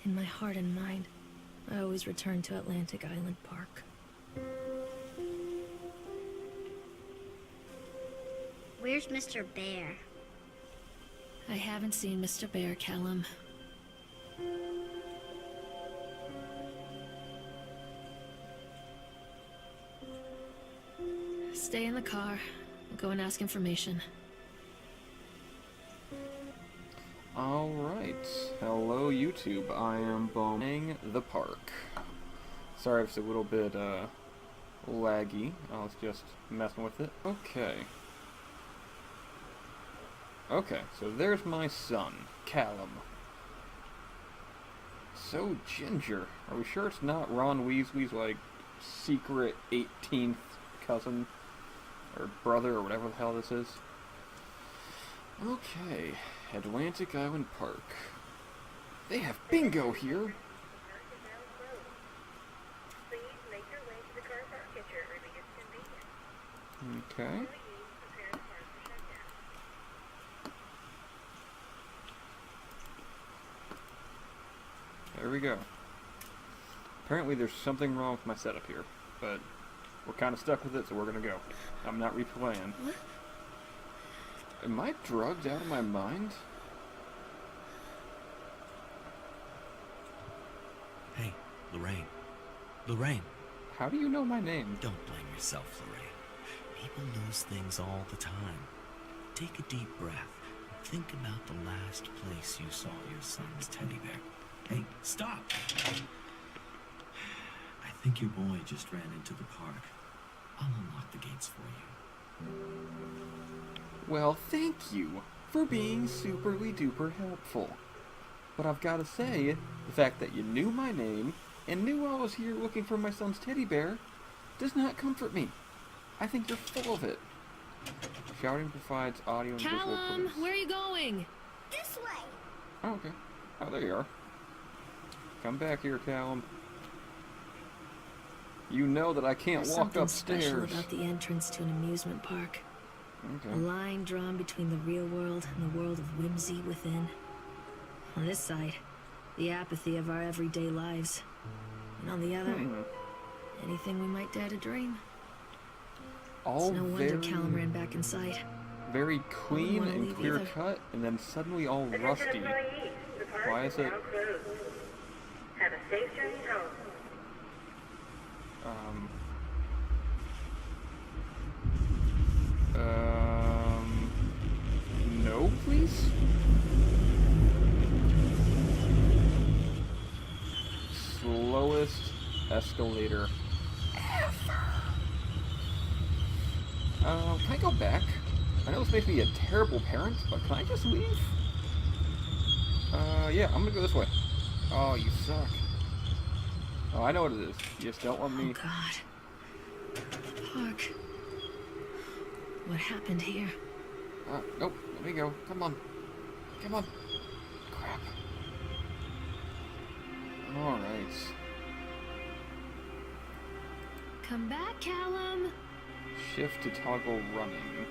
In my heart and mind, I always return to Atlantic Island Park. Where's Mr. Bear? I haven't seen Mr. Bear, Callum. Stay in the car. I'll go and ask information. Alright. Hello, YouTube. I am Baum the park. Sorry if it's a little bit, laggy. I was just messing with it. Okay. Okay, so there's my son, Callum. So ginger. Are we sure it's not Ron Weasley's, like, secret 18th cousin? Or brother, or whatever the hell this is? Okay. Atlantic Island Park. They have bingo here! Okay. There we go. Apparently there's something wrong with my setup here, but we're kind of stuck with it, so we're gonna go. I'm not replaying. What? Am I drugged out of my mind? Hey, Lorraine. Lorraine. How do you know my name? Don't blame yourself, Lorraine. People lose things all the time. Take a deep breath and think about the last place you saw your son's teddy bear. Hey, stop! I think your boy just ran into the park. I'll unlock the gates for you. Well, thank you for being superly duper helpful. But I've got to say, the fact that you knew my name and knew I was here looking for my son's teddy bear does not comfort me. I think you're full of it. Shouting provides audio and visual Callum, clues. where are you going? This way! Oh, okay. Oh, there you are. Come back here, Callum. You know that I can't There's walk something special upstairs. about the entrance to an amusement park. Okay. A line drawn between the real world and the world of whimsy within. On this side, the apathy of our everyday lives. And on the other, anything we might dare to dream. All It's no wonder Callum ran back inside. very clean wanna and leave clear either. cut, and then suddenly all rusty. Why is it? Have a safe journey home. No, please? Slowest escalator ever. Can I go back? I know this makes me a terrible parent, but can I just leave? Yeah, I'm gonna go this way. Oh, you suck. Oh, I know what it is. You just don't want me... Oh, God. Park. What happened here? Nope. Let me go. Come on. Come on. Crap. Alright. Come back, Callum. Shift to toggle running.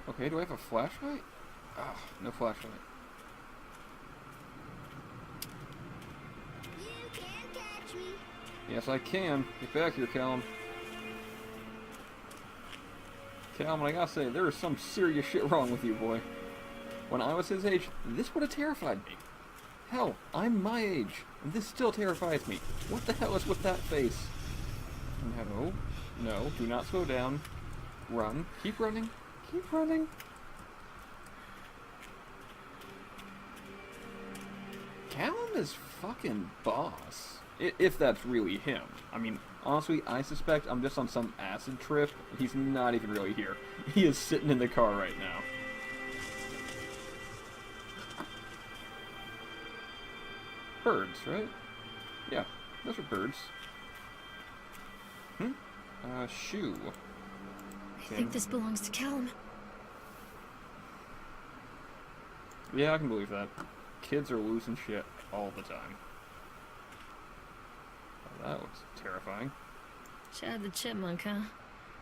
Okay, do I have a flashlight? Ah, no flashlight. You can't catch me. Yes, I can. Get back here, Callum. Callum, I gotta say, there is some serious shit wrong with you, boy. When I was his age, this would have terrified me. Hell, I'm my age, and this still terrifies me. What the hell is with that face? No. No, do not slow down. Run. Keep running. Keep running. Callum is fucking boss. If that's really him. I mean, honestly, I suspect I'm just on some acid trip. He's not even really here. He is sitting in the car right now. Birds, right? Yeah, those are birds. Shoe. I think this belongs to Callum. Yeah, I can believe that. Kids are losing shit all the time. Oh, that looks terrifying. Chad the Chipmunk, huh?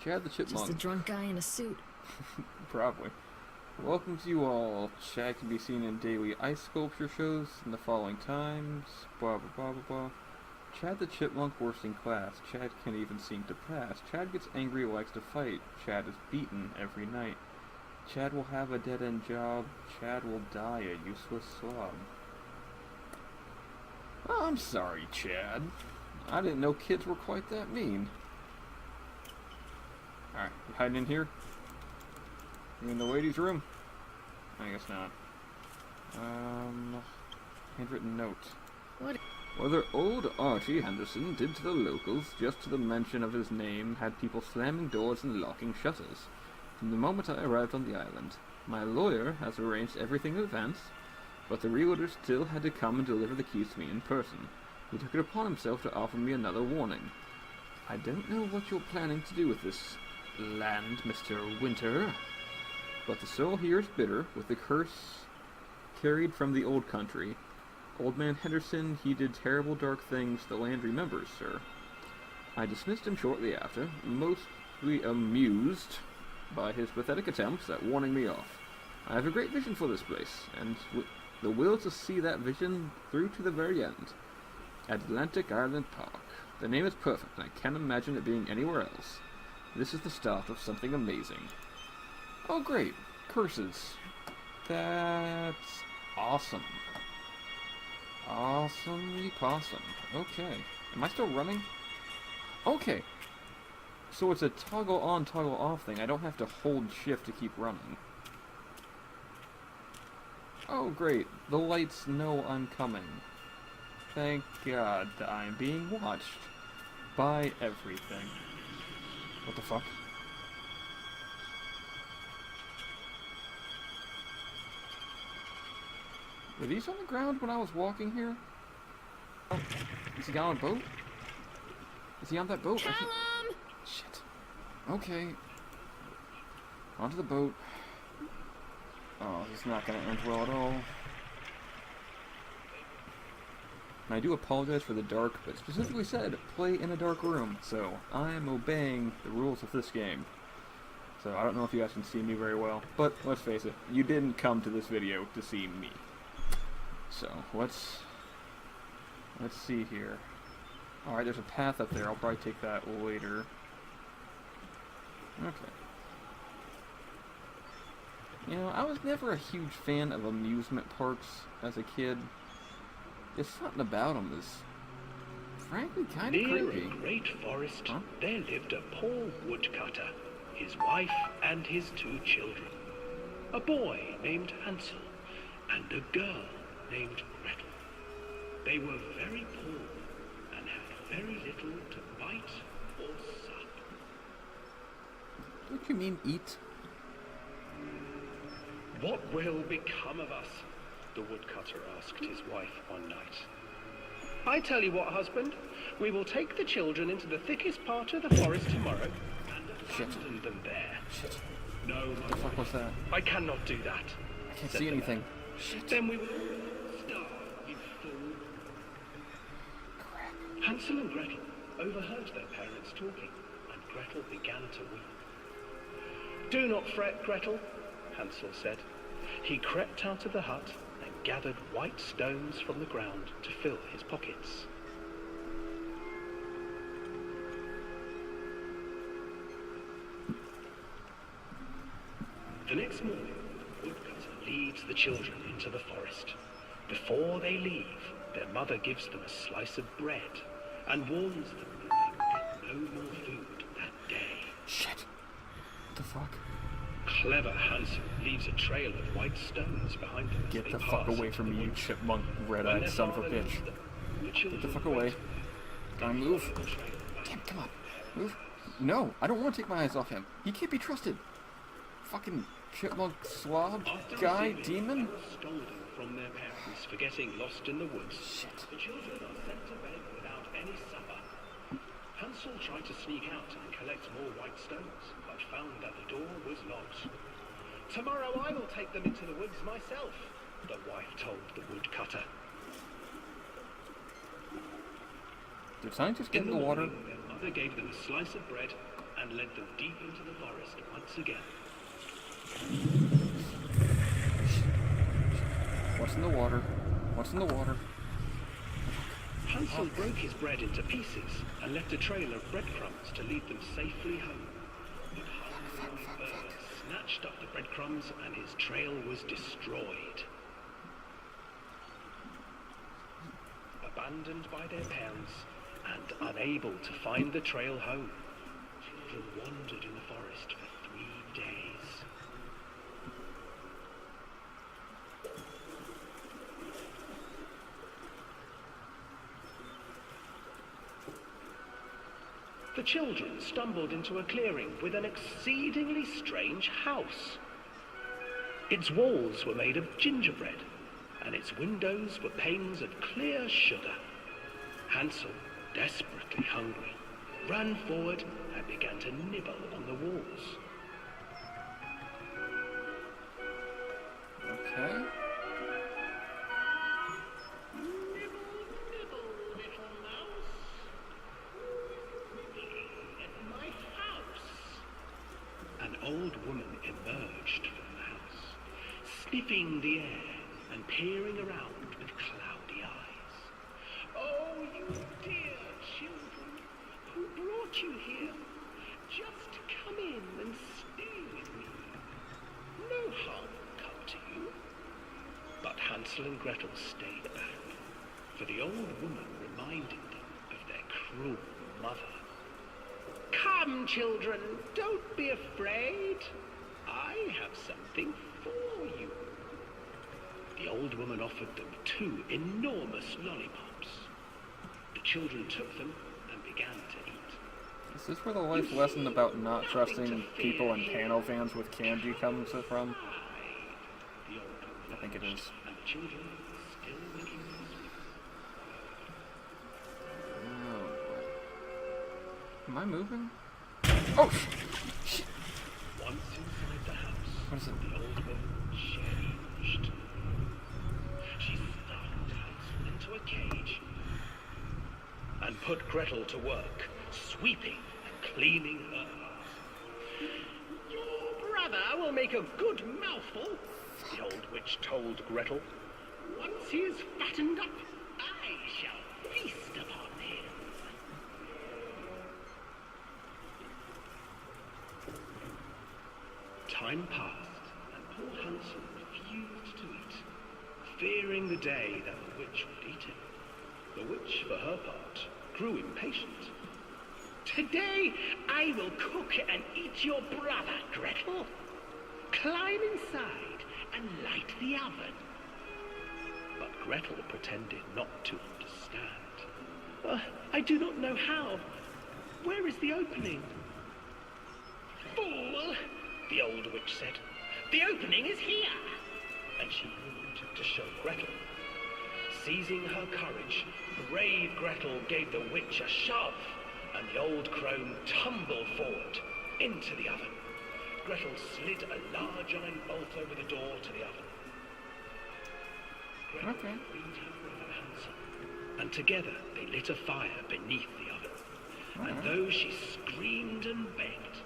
Chad the Chipmunk. Just a drunk guy in a suit. Probably. Welcome to you all. Chad can be seen in daily ice sculpture shows in the following times. Blah blah blah blah blah. Chad the Chipmunk worst in class. Chad can't even seem to pass. Chad gets angry and likes to fight. Chad is beaten every night. Chad will have a dead-end job. Chad will die a useless slob. Oh, I'm sorry, Chad. I didn't know kids were quite that mean. Alright, you hiding in here? You in the ladies' room? I guess not. Handwritten note. What? Whether old Archie Henderson did to the locals, just to the mention of his name, had people slamming doors and locking shutters. From the moment I arrived on the island, my lawyer has arranged everything in advance, but the realtor still had to come and deliver the keys to me in person. He took it upon himself to offer me another warning. I don't know what you're planning to do with this land, Mr. Winter, but the soil here is bitter, with the curse carried from the old country. Old man Henderson, he did terrible dark things the land remembers, sir. I dismissed him shortly after, mostly amused by his pathetic attempts at warning me off. I have a great vision for this place, and the will to see that vision through to the very end. Atlantic Island Park. The name is perfect, and I can't imagine it being anywhere else. This is the start of something amazing. Oh great, curses. That's awesome. Awesomely possum. Okay. Am I still running? Okay. So it's a toggle on, toggle off thing. I don't have to hold shift to keep running. Oh great. The lights know I'm coming. Thank God I'm being watched by everything. What the fuck? Were these on the ground when I was walking here? Oh, is he on a boat? Is he on that boat? Callum! Shit. Okay. Onto the boat. Oh, this is not going to end well at all. And I do apologize for the dark, but specifically said, play in a dark room. So, I am obeying the rules of this game. So, I don't know if you guys can see me very well, but let's face it, you didn't come to this video to see me. So, let's see here. Alright, there's a path up there. I'll probably take that later. Okay. You know, I was never a huge fan of amusement parks as a kid. There's something about them that's frankly kind of Near creepy. a great forest, Huh? there lived a poor woodcutter, his wife and his 2 children. A boy named Hansel and a girl named Gretel. They were very poor and had very little to bite or sup. What do you mean eat? What will become of us? The woodcutter asked his wife one night. I tell you what, husband, we will take the children into the thickest part of the forest tomorrow and abandon them there. Shit. No, What the fuck was that? I cannot do that. I can't said see the anything. man. Shit. Then we will starve, you fool. Crap. Hansel and Gretel overheard their parents talking, and Gretel began to weep. Do not fret, Gretel, Hansel said. He crept out of the hut and gathered white stones from the ground to fill his pockets. The next morning, the woodcutter leads the children into the forest. Before they leave, their mother gives them a slice of bread and warns them that they will get no more food that day. Shit. What the fuck? Clever Hansel leaves a trail of white stones behind them. as Get they the fuck pass away into from the me, you woods. chipmunk, When red-eyed their son of a father bitch. leaves them, the Get children the fuck wait. away. They Gotta move. follow the trail back. Damn, come on. Move. No, I don't want to take my eyes off him. He can't be trusted. Fucking chipmunk slob After guy receiving demon. a scolding from their parents for getting lost in the woods, Shit. the children are sent to bed without any supper. Hansel tried to sneak out and collect more white stones, but found that the door was locked. Tomorrow I will take them into the woods myself, the wife told the woodcutter. Did scientists get in the water? morning, their mother gave them a slice of bread and led them deep into the forest once again. What's in the water? What's in the water? Hansel broke his bread into pieces and left a trail of breadcrumbs to lead them safely home. But hungry birds snatched up the breadcrumbs and his trail was destroyed. Abandoned by their parents and unable to find the trail home, children wandered in the forest for 3 days. The children stumbled into a clearing with an exceedingly strange house. Its walls were made of gingerbread, and its windows were panes of clear sugar. Hansel, desperately hungry, ran forward and began to nibble on the walls. Okay. An old woman emerged from the house, sniffing the air and peering around with cloudy eyes. "Oh, you dear children, who brought you here? Just come in and stay with me. No harm will come to you." But Hansel and Gretel stayed back, for the old woman reminded them of their cruel mother. "Come, children, don't be afraid. I have something for you." The old woman offered them 2 enormous lollipops. The children took them and began to eat. Is this where the life lesson about not trusting people and panel fans with candy comes from? The old woman I think it is. and the children still licking their sweets. Am I moving? Oh, shit! Once inside the house, What is it? the old woman changed. She stuffed Hansel into a cage and put Gretel to work, sweeping and cleaning her house. "Your brother will make a good mouthful," the old witch told Gretel. "Once he is fattened up, I shall feast upon him." Time passed, and poor Hansel refused to eat, fearing the day that the witch would eat him. The witch, for her part, grew impatient. "Today I will cook and eat your brother, Gretel. Climb inside and light the oven." But Gretel pretended not to understand. "I do not know how. Where is the opening?" "Fool!" the old witch said. "The opening is here." And she moved to show Gretel. Seizing her courage, brave Gretel gave the witch a shove, and the old crone tumbled forward into the oven. Gretel slid a large iron bolt over the door to the oven. Gretel freed her brother Hansel, and together they lit a fire beneath the oven. And though she screamed and begged,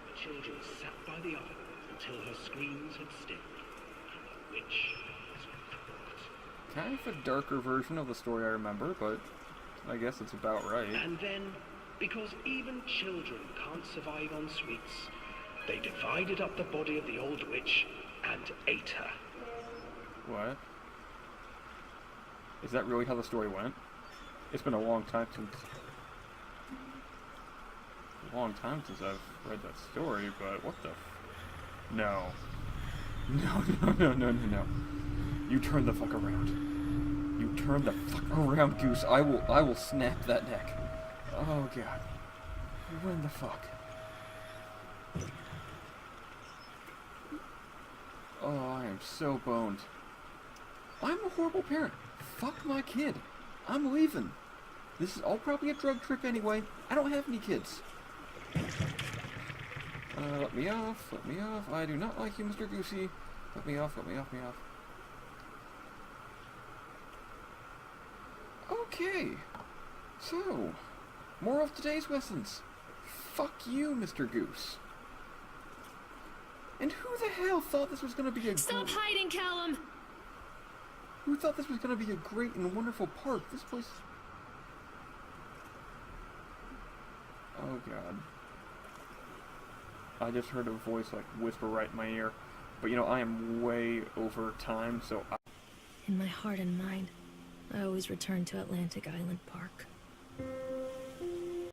the children sat by the oven until her screams had stilled, and the witch was cooked. Kind of a darker version of the story I remember, but I guess it's about right. And then, because even children can't survive on sweets, they divided up the body of the old witch and ate her. What? Is that really how the story went? It's been a long time since I've read that story, but what the No. No. You turn the fuck around. You turn the fuck around, Goose. I will snap that neck. Oh god. When the fuck? Oh, I am so boned. I'm a horrible parent. Fuck my kid. I'm leaving. This is all probably a drug trip anyway. I don't have any kids. Let me off. I do not like you, Mr. Goosey. Let me off. Okay. So, more of today's lessons. Fuck you, Mr. Goose. And who the hell thought this was gonna be a Stop hiding, Callum! Who thought this was going to be a great and wonderful park? This place... Oh, God. I just heard a voice, like, whisper right in my ear. But, you know, I am way over time, so In my heart and mind, I always return to Atlantic Island Park.